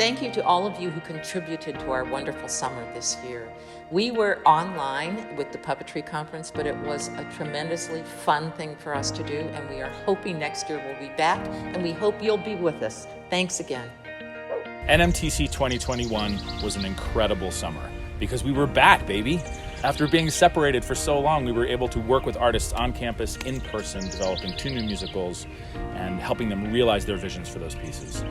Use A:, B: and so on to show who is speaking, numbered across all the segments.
A: thank you to all of you who contributed to our wonderful summer this year. We were online with the Puppetry Conference, but it was a tremendously fun thing for us to do, and we are hoping next year we'll be back, and we hope you'll be with us. Thanks again.
B: NMTC 2021 was an incredible summer because we were back, baby. After being separated for so long, we were able to work with artists on campus in person, developing 2 new musicals and helping them realize their visions for those pieces.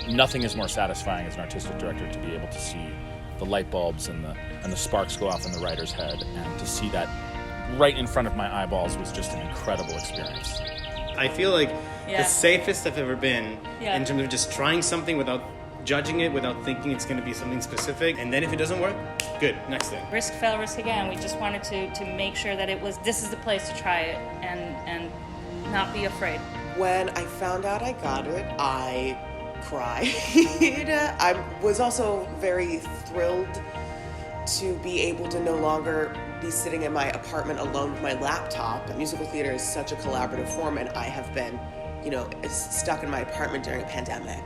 B: Nothing is more satisfying as an artistic director to be able to see the light bulbs and the sparks go off in the writer's head, and to see that right in front of my eyeballs was just an incredible experience.
C: I feel like the safest I've ever been in terms of just trying something without judging it, without thinking it's going to be something specific, and then if it doesn't work, good, next thing.
D: Risk fell, risk again. We just wanted to make sure that this is the place to try it and not be afraid.
E: When I found out I got it, I cried. I was also very thrilled to be able to no longer be sitting in my apartment alone with my laptop. Musical theater is such a collaborative form, and I have been, stuck in my apartment during a pandemic.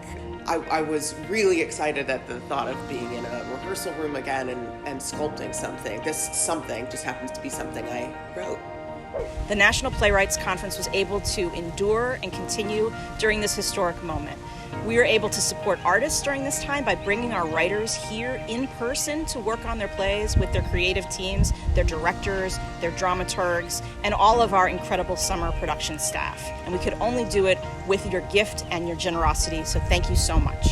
E: I was really excited at the thought of being in a rehearsal room again and sculpting something. This something just happens to be something I wrote.
F: The National Playwrights Conference was able to endure and continue during this historic moment. We were able to support artists during this time by bringing our writers here in person to work on their plays with their creative teams, their directors, their dramaturgs, and all of our incredible summer production staff. And we could only do it with your gift and your generosity, so thank you so much.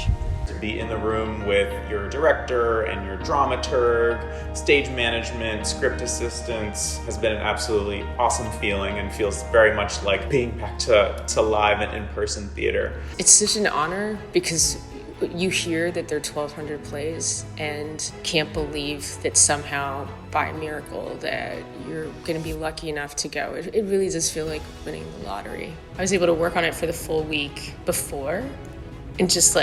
G: To be in the room with your director and your dramaturg, stage management, script assistants has been an absolutely awesome feeling, and feels very much like being back to live and in-person theater.
H: It's such an honor because you hear that there are 1,200 plays and can't believe that somehow, by miracle, that you're going to be lucky enough to go. It really does feel like winning the lottery. I was able to work on it for the full week before and just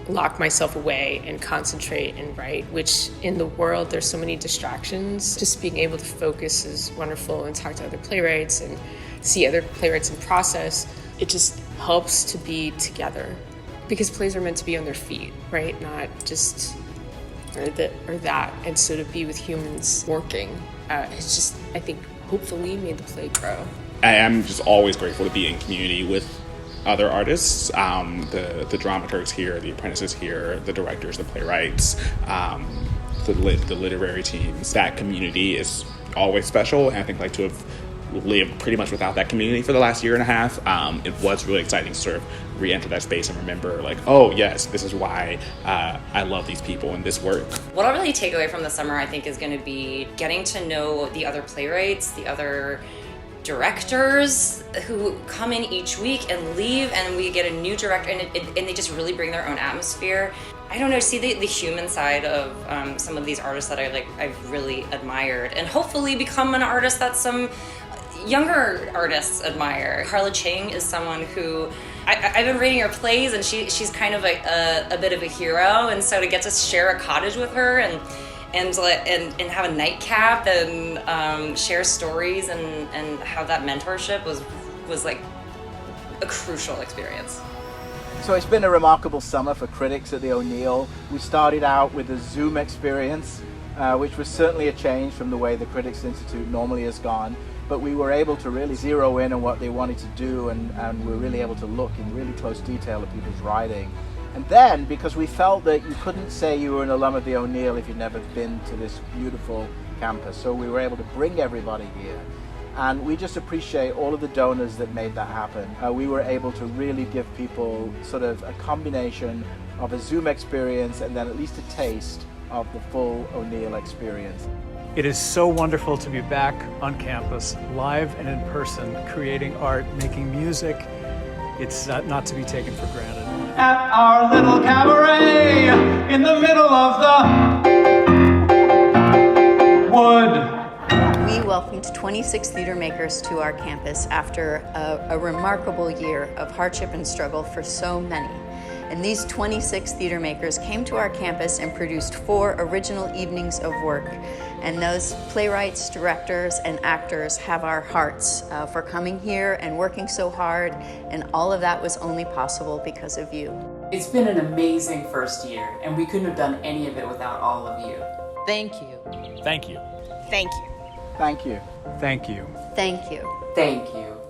H: lock myself away and concentrate and write, which in the world there's so many distractions. Just being able to focus is wonderful, and talk to other playwrights and see other playwrights in process. It just helps to be together, because plays are meant to be on their feet, right? Not just or that. And so to be with humans working, it's just, I think, hopefully made the play grow.
I: I am just always grateful to be in community with other artists, the dramaturgs here, the apprentices here, the directors, the playwrights, the literary teams. That community is always special, and I think to have lived pretty much without that community for the last year and a half, it was really exciting to sort of re-enter that space and remember oh yes, this is why I love these people and this work.
J: What I'll really take away from the summer, I think, is going to be getting to know the other playwrights, the other directors who come in each week and leave, and we get a new director, and they just really bring their own atmosphere. I don't know, see the human side of some of these artists that I've really admired, and hopefully become an artist that some younger artists admire. Carla Chang is someone who I've been reading her plays, and she's kind of a bit of a hero, and so to get to share a cottage with her and have a nightcap and share stories and have that mentorship was like a crucial experience.
K: So it's been a remarkable summer for critics at the O'Neill. We started out with a Zoom experience, which was certainly a change from the way the Critics Institute normally has gone. But we were able to really zero in on what they wanted to do, and we were really able to look in really close detail at people's writing. And then, because we felt that you couldn't say you were an alum of the O'Neill if you'd never been to this beautiful campus, so we were able to bring everybody here. And we just appreciate all of the donors that made that happen. We were able to really give people sort of a combination of a Zoom experience and then at least a taste of the full O'Neill experience.
L: It is so wonderful to be back on campus, live and in person, creating art, making music. It's not to be taken for granted.
M: At our little cabaret in the middle of the wood.
N: We welcomed 26 theater makers to our campus after a remarkable year of hardship and struggle for so many. And these 26 theater makers came to our campus and produced 4 original evenings of work. And those playwrights, directors, and actors have our hearts for coming here and working so hard, and all of that was only possible because of you.
O: It's been an amazing first year, and we couldn't have done any of it without all of you.
A: Thank you.
B: Thank you.
F: Thank you.
K: Thank you.
L: Thank you.
N: Thank you.
O: Thank you.